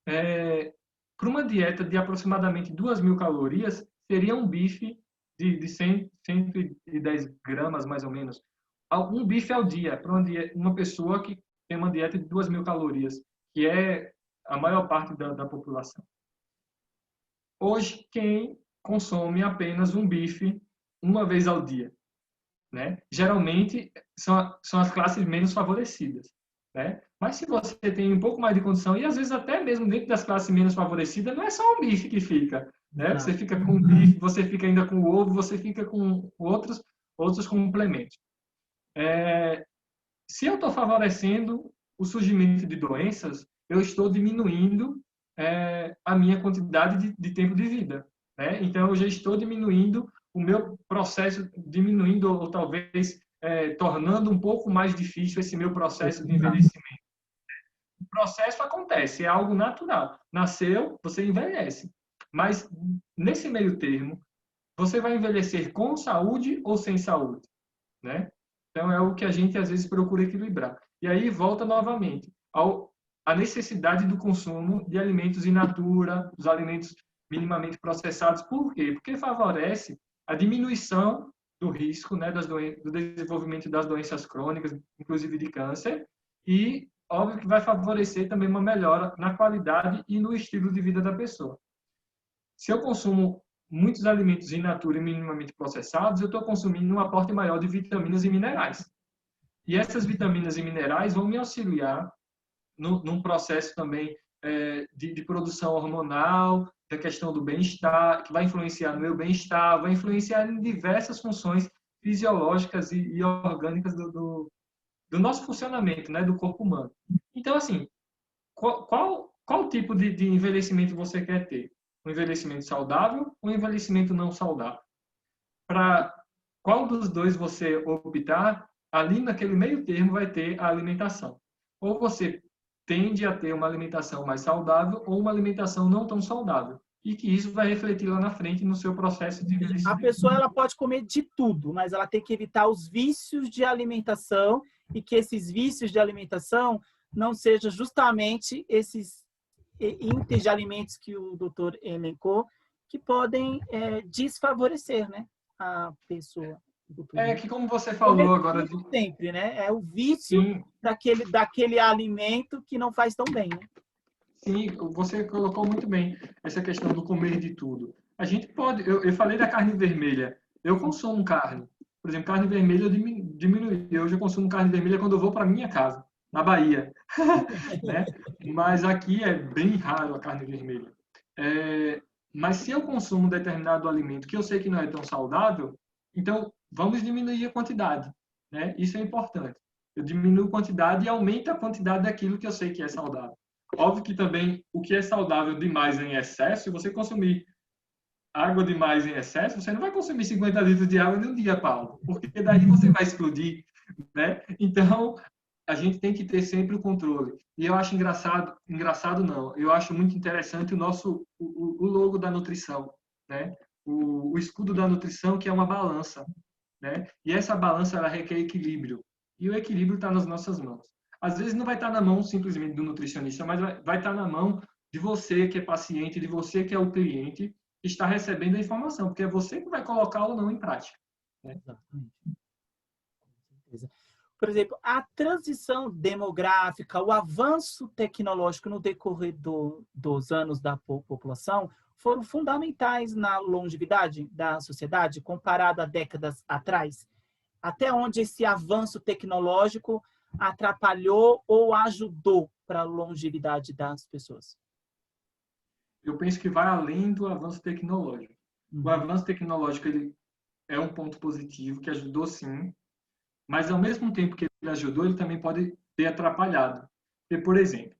Para uma dieta de aproximadamente 2.000 calorias, seria um bife de 100, 110 gramas, mais ou menos. Um bife ao dia, para uma pessoa que tem uma dieta de 2.000 calorias, que é a maior parte da população. Hoje, quem consome apenas um bife uma vez ao dia, né? Geralmente, são as classes menos favorecidas, né? Mas se você tem um pouco mais de condição, e às vezes até mesmo dentro das classes menos favorecidas, não é só um bife que fica, né? Você fica com bife, você fica ainda com ovo, você fica com outros complementos. Se eu estou favorecendo o surgimento de doenças, eu estou diminuindo a minha quantidade de tempo de vida, né? Então, eu já estou diminuindo o meu processo, diminuindo ou talvez tornando um pouco mais difícil esse meu processo de envelhecimento. O processo acontece, é algo natural. Nasceu, você envelhece. Mas, nesse meio termo, você vai envelhecer com saúde ou sem saúde, né? Então, é o que a gente, às vezes, procura equilibrar. E aí, volta novamente a necessidade do consumo de alimentos in natura, os alimentos minimamente processados. Por quê? Porque favorece a diminuição do risco, né, do desenvolvimento das doenças crônicas, inclusive de câncer, e, óbvio, que vai favorecer também uma melhora na qualidade e no estilo de vida da pessoa. Se eu consumo muitos alimentos in natura e minimamente processados, eu estou consumindo um aporte maior de vitaminas e minerais. E essas vitaminas e minerais vão me auxiliar num processo também de produção hormonal, da questão do bem-estar, que vai influenciar no meu bem-estar, vai influenciar em diversas funções fisiológicas e orgânicas do nosso funcionamento, né, do corpo humano. Então, assim, qual tipo de envelhecimento você quer ter? Um envelhecimento saudável ou um envelhecimento não saudável? Para qual dos dois você optar, ali naquele meio termo vai ter a alimentação. Ou você tende a ter uma alimentação mais saudável ou uma alimentação não tão saudável. E que isso vai refletir lá na frente no seu processo de envelhecimento. A pessoa ela pode comer de tudo, mas ela tem que evitar os vícios de alimentação e que esses vícios de alimentação não sejam justamente esses índices de alimentos que o doutor elencou, que podem desfavorecer, né, a pessoa. Que como você falou agora... Sempre, né? É o vício daquele alimento que não faz tão bem, né? Sim, você colocou muito bem essa questão do comer de tudo. A gente pode... Eu falei da carne vermelha. Eu consumo carne. Por exemplo, carne vermelha eu diminui. Eu já consumo carne vermelha quando eu vou para minha casa, na Bahia. Né? Mas aqui é bem raro a carne vermelha. Mas se eu consumo um determinado alimento que eu sei que não é tão saudável, então vamos diminuir a quantidade, né? Isso é importante. Eu diminuo a quantidade e aumento a quantidade daquilo que eu sei que é saudável. Óbvio que também o que é saudável demais em excesso, se você consumir água demais em excesso, você não vai consumir 50 litros de água em um dia, Paulo, porque daí você vai explodir, né? Então, a gente tem que ter sempre o controle. E eu acho engraçado não, eu acho muito interessante o logo da nutrição, né? O escudo da nutrição, que é uma balança, né? E essa balança, ela requer equilíbrio. E o equilíbrio está nas nossas mãos. Às vezes não vai estar na mão simplesmente do nutricionista, mas vai estar na mão de você que é paciente, de você que é o cliente, que está recebendo a informação, porque é você que vai colocar ou não em prática. Né? Exatamente. Por exemplo, a transição demográfica, o avanço tecnológico no decorrer dos anos da população foram fundamentais na longevidade da sociedade, comparado a décadas atrás. Até onde esse avanço tecnológico atrapalhou ou ajudou para a longevidade das pessoas? Eu penso que vai além do avanço tecnológico. O avanço tecnológico ele é um ponto positivo, que ajudou sim, mas ao mesmo tempo que ele ajudou, ele também pode ter atrapalhado. Porque, por exemplo,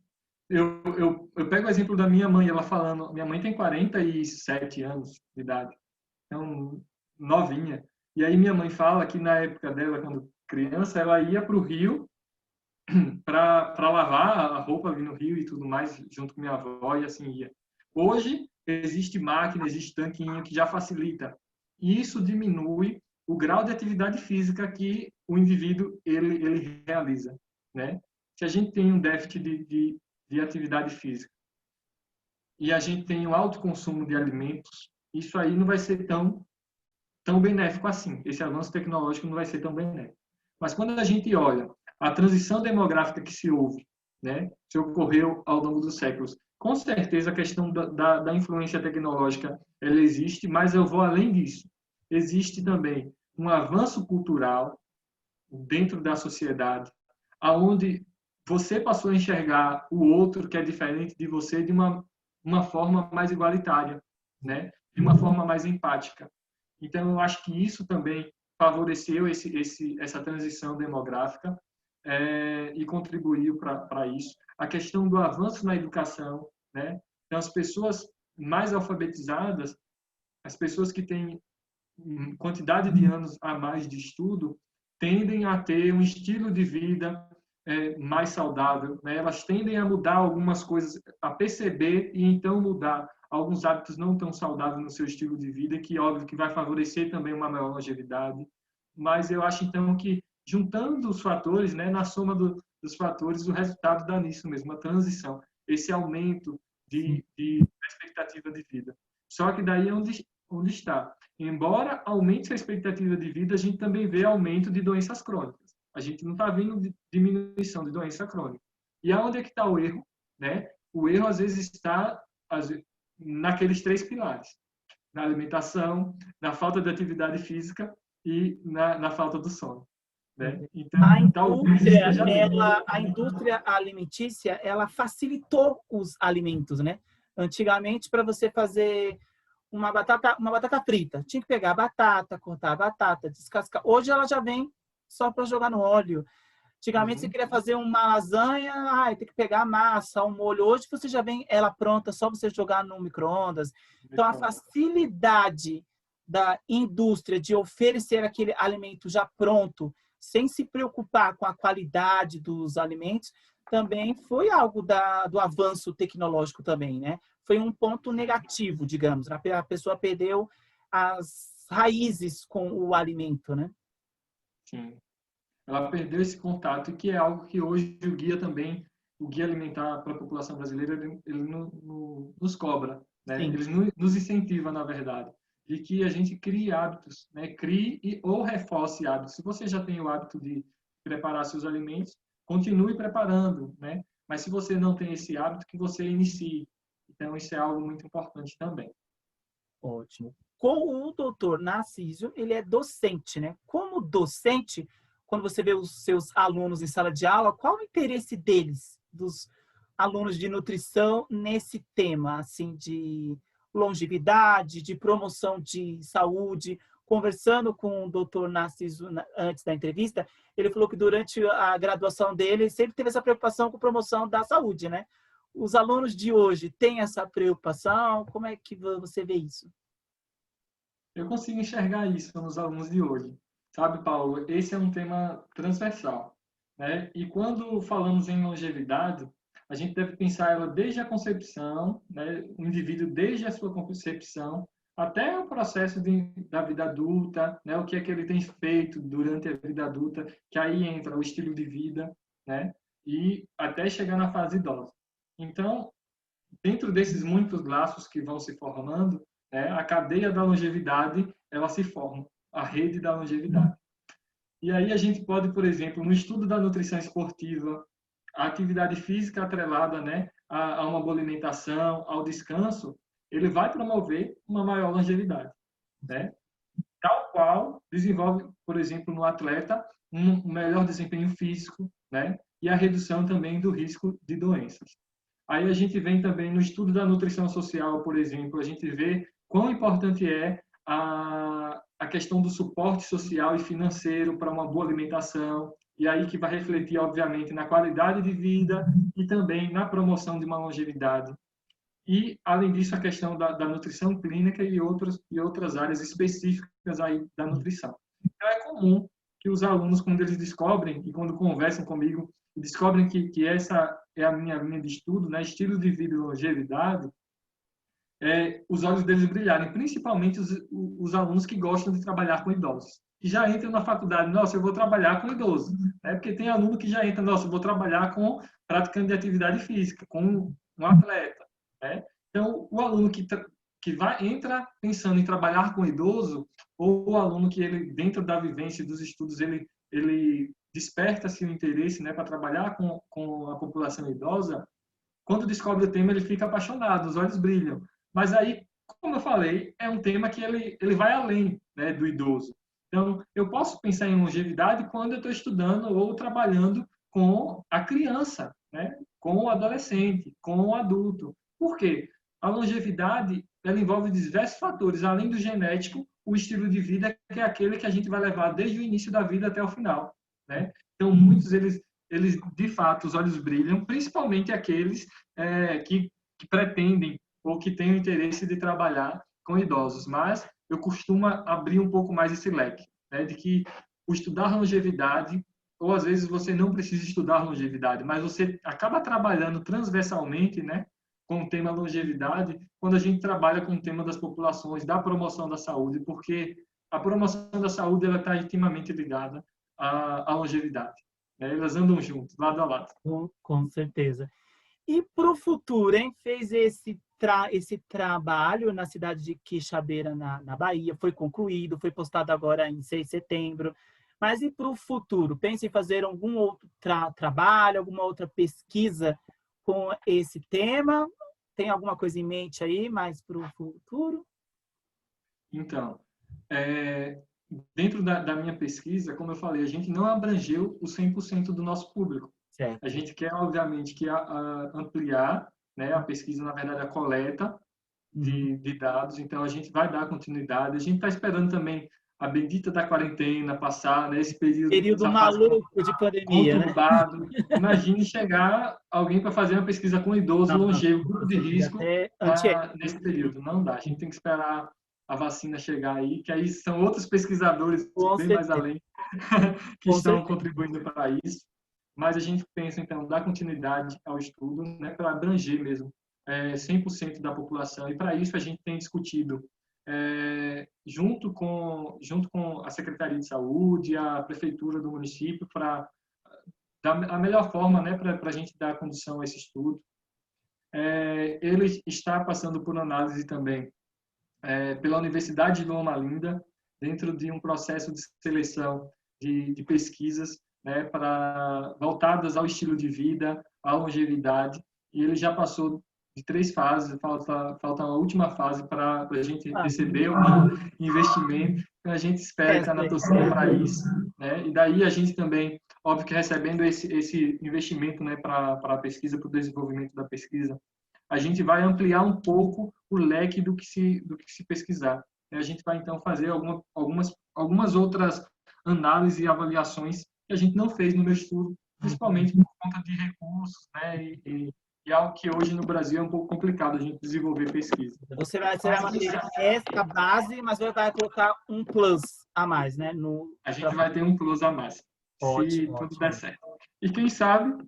eu pego o exemplo da minha mãe, ela falando, minha mãe tem 47 anos de idade, então novinha. E aí minha mãe fala que na época dela, quando criança, ela ia para o rio para lavar a roupa ali no rio e tudo mais, junto com minha avó, e assim ia. Hoje, existe máquina, existe tanquinho que já facilita. E isso diminui o grau de atividade física que o indivíduo ele realiza, né? Se a gente tem um déficit de atividade física e a gente tem um alto consumo de alimentos, isso aí não vai ser tão tão benéfico assim. Esse avanço tecnológico não vai ser tão benéfico. Mas quando a gente olha a transição demográfica que se houve, né, que ocorreu ao longo dos séculos, com certeza a questão da influência tecnológica ela existe, mas eu vou além disso. Existe também um avanço cultural dentro da sociedade, aonde você passou a enxergar o outro que é diferente de você de uma forma mais igualitária, né? De uma forma mais empática. Então, eu acho que isso também favoreceu essa transição demográfica e contribuiu para isso. A questão do avanço na educação, né? Então, as pessoas mais alfabetizadas, as pessoas que têm quantidade de anos a mais de estudo, tendem a ter um estilo de vida mais saudável, né? Elas tendem a mudar algumas coisas, a perceber e então mudar alguns hábitos não tão saudáveis no seu estilo de vida, que óbvio que vai favorecer também uma maior longevidade. Mas eu acho então que juntando os fatores, né, na soma dos fatores, o resultado dá nisso mesmo, a transição, esse aumento de expectativa de vida. Só que daí é onde está. Embora aumente a expectativa de vida, a gente também vê aumento de doenças crônicas. A gente não está vendo diminuição de doença crônica. E aonde é que está o erro? Né? O erro, às vezes, está naqueles 3 pilares. Na alimentação, na falta de atividade física e na falta do sono. Né? Então, a indústria alimentícia, ela facilitou os alimentos, né? Antigamente, para você fazer uma batata frita, tinha que pegar a batata, cortar a batata, descascar. Hoje ela já vem só para jogar no óleo. Antigamente você queria fazer uma lasanha, tem que pegar a massa, o molho. Hoje você já vem ela pronta, só você jogar no micro-ondas. Então a facilidade da indústria de oferecer aquele alimento já pronto, sem se preocupar com a qualidade dos alimentos, também foi algo do avanço tecnológico também, né? Foi um ponto negativo, digamos. A pessoa perdeu as raízes com o alimento, né? Sim. Ela perdeu esse contato, que é algo que hoje o guia alimentar para a população brasileira, ele nos cobra, né? Ele nos incentiva, na verdade, de que a gente crie hábitos, né? Crie ou reforce hábitos. Se você já tem o hábito de preparar seus alimentos, continue preparando, né? Mas se você não tem esse hábito, que você inicie. Então, isso é algo muito importante também. Ótimo. Com o doutor Narciso, ele é docente, né? Como docente, quando você vê os seus alunos em sala de aula, qual o interesse deles, dos alunos de nutrição, nesse tema, assim, de longevidade, de promoção de saúde? Conversando com o doutor Narciso antes da entrevista, ele falou que durante a graduação dele sempre teve essa preocupação com promoção da saúde, né? Os alunos de hoje têm essa preocupação? Como é que você vê isso? Eu consigo enxergar isso nos alunos de hoje. Sabe, Paulo, esse é um tema transversal, né? E quando falamos em longevidade, a gente deve pensar ela desde a concepção, né? O indivíduo desde a sua concepção até o processo da vida adulta, né? O que é que ele tem feito durante a vida adulta, que aí entra o estilo de vida, né? E até chegar na fase idosa. Então, dentro desses muitos laços que vão se formando, a cadeia da longevidade ela se forma, a rede da longevidade. E aí a gente pode, por exemplo, no estudo da nutrição esportiva, a atividade física atrelada, né, a uma boa alimentação, ao descanso, ele vai promover uma maior longevidade, né? Tal qual desenvolve, por exemplo, no atleta, um melhor desempenho físico, né? E a redução também do risco de doenças. Aí a gente vem também no estudo da nutrição social, por exemplo, a gente vê quão importante é a questão do suporte social e financeiro para uma boa alimentação, e aí que vai refletir, obviamente, na qualidade de vida e também na promoção de uma longevidade. E, além disso, a questão da nutrição clínica e outras áreas específicas aí da nutrição. Então, é comum que os alunos, quando eles descobrem e quando conversam comigo, descobrem que essa é a minha linha de estudo, né, estilo de vida e longevidade, os olhos deles brilharem, principalmente os alunos que gostam de trabalhar com idosos. Que já entram na faculdade, nossa, eu vou trabalhar com idoso. Porque tem aluno que já entra, nossa, eu vou trabalhar com praticante de atividade física, com um atleta. Né? Então, o aluno que que entra pensando em trabalhar com idoso, ou o aluno que ele, dentro da vivência dos estudos, ele desperta-se o interesse, né, para trabalhar com a população idosa, quando descobre o tema, ele fica apaixonado, os olhos brilham. Mas aí, como eu falei, é um tema que ele vai além, né, do idoso. Então, eu posso pensar em longevidade quando eu estou estudando ou trabalhando com a criança, né, com o adolescente, com o adulto. Por quê? A longevidade ela envolve diversos fatores, além do genético, o estilo de vida, que é aquele que a gente vai levar desde o início da vida até o final, né? Então, muitos, eles de fato, os olhos brilham, principalmente aqueles que pretendem ou que têm o interesse de trabalhar com idosos. Mas eu costumo abrir um pouco mais esse leque, né, de que o estudar longevidade, ou às vezes você não precisa estudar longevidade, mas você acaba trabalhando transversalmente, né, com o tema longevidade, quando a gente trabalha com o tema das populações, da promoção da saúde, porque a promoção da saúde ela está intimamente ligada à longevidade. Né? Elas andam juntos, lado a lado. Com certeza. E para o futuro, hein? Fez esse trabalho na cidade de Quixabeira, na Bahia, foi concluído, foi postado agora em 6 de setembro. Mas e para o futuro? Pensa em fazer algum outro trabalho, alguma outra pesquisa com esse tema? Tem alguma coisa em mente aí, mais para o futuro? Então, dentro da minha pesquisa, como eu falei, a gente não abrangeu o 100% do nosso público. Certo. A gente quer, obviamente, ampliar, né, a pesquisa, na verdade, a coleta de dados. Então, a gente vai dar continuidade. A gente está esperando também a bendita da quarentena passar, né, esse período, Período essa fase maluco de pandemia, né? conturbado. Imagine chegar alguém para fazer uma pesquisa com um idoso Não, longevo, grupo de risco, até nesse período. Não dá. A gente tem que esperar a vacina chegar aí, que aí são outros pesquisadores com bem mais certeza. além que Com estão certeza. contribuindo para isso. Mas a gente pensa, então, dar continuidade ao estudo, né, para abranger mesmo 100% da população. E para isso a gente tem discutido, junto com a Secretaria de Saúde, a Prefeitura do município, para dar a melhor forma, né, para a gente dar condução a esse estudo. Ele está passando por análise também pela Universidade de Loma Linda, dentro de um processo de seleção de pesquisas, né, voltadas ao estilo de vida, à longevidade, e ele já passou de 3 fases, falta a última fase para a gente receber um investimento, então a gente espera estar na torcida para isso, né, e daí a gente também, óbvio que recebendo esse investimento, né, para a pesquisa, para o desenvolvimento da pesquisa, a gente vai ampliar um pouco o leque do que se pesquisar. A gente vai, então, fazer algumas outras análises e avaliações que a gente não fez no meu estudo, principalmente por conta de recursos, né, e algo que hoje no Brasil é um pouco complicado a gente desenvolver pesquisa. Você vai manter essa base, mas vai colocar um plus a mais, né? A gente vai ter um plus a mais, se tudo der certo. E quem sabe,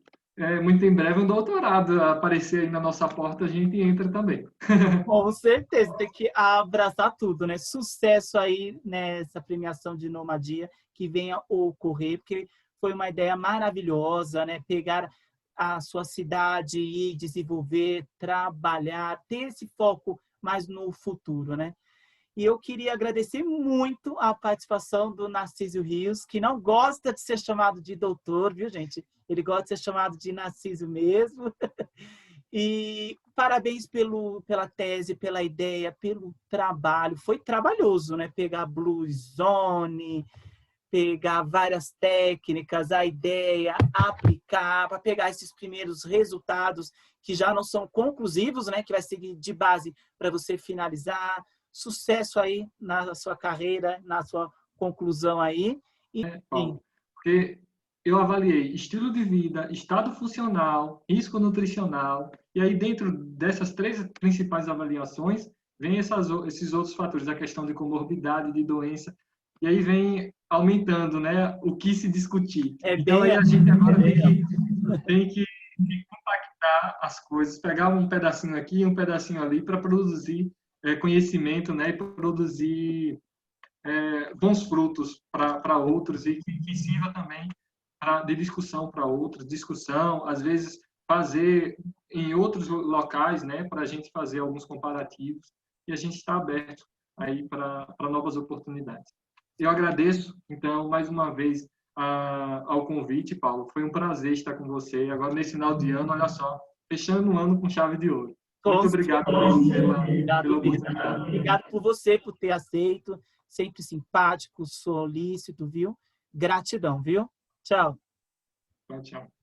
muito em breve, um doutorado aparecer aí na nossa porta, a gente entra também. Com certeza, tem que abraçar tudo, né? Sucesso aí nessa premiação de Nomadia que venha ocorrer, porque foi uma ideia maravilhosa, né? Pegar a sua cidade e desenvolver, trabalhar, ter esse foco mais no futuro, né? E eu queria agradecer muito a participação do Narciso Rios, que não gosta de ser chamado de doutor, viu, gente? Ele gosta de ser chamado de Narciso mesmo. E parabéns pela tese, pela ideia, pelo trabalho. Foi trabalhoso, né? Pegar Blue Zone, pegar várias técnicas, a ideia, aplicar, para pegar esses primeiros resultados que já não são conclusivos, né? Que vai seguir de base para você finalizar. Sucesso aí na sua carreira, na sua conclusão aí. E, Paulo, porque eu avaliei estilo de vida, estado funcional, risco nutricional, e aí dentro dessas 3 principais avaliações, vem esses outros fatores, a questão de comorbidade, de doença, e aí vem aumentando, né, o que se discutir. Então aí a gente agora tem que compactar as coisas, pegar um pedacinho aqui, um pedacinho ali, para produzir conhecimento, né, e produzir bons frutos para outros e que sirva também de discussão para outros, discussão, às vezes fazer em outros locais, né, para a gente fazer alguns comparativos. e a gente está aberto aí para novas oportunidades. Eu agradeço, então, mais uma vez, ao convite, Paulo. Foi um prazer estar com você. Agora, nesse final de ano, olha só, fechando o ano com chave de ouro. Muito obrigado mesmo pela oportunidade. Obrigado por você, por ter aceito. Sempre simpático, solícito, viu? Gratidão, viu? Tchau. Tchau, tchau.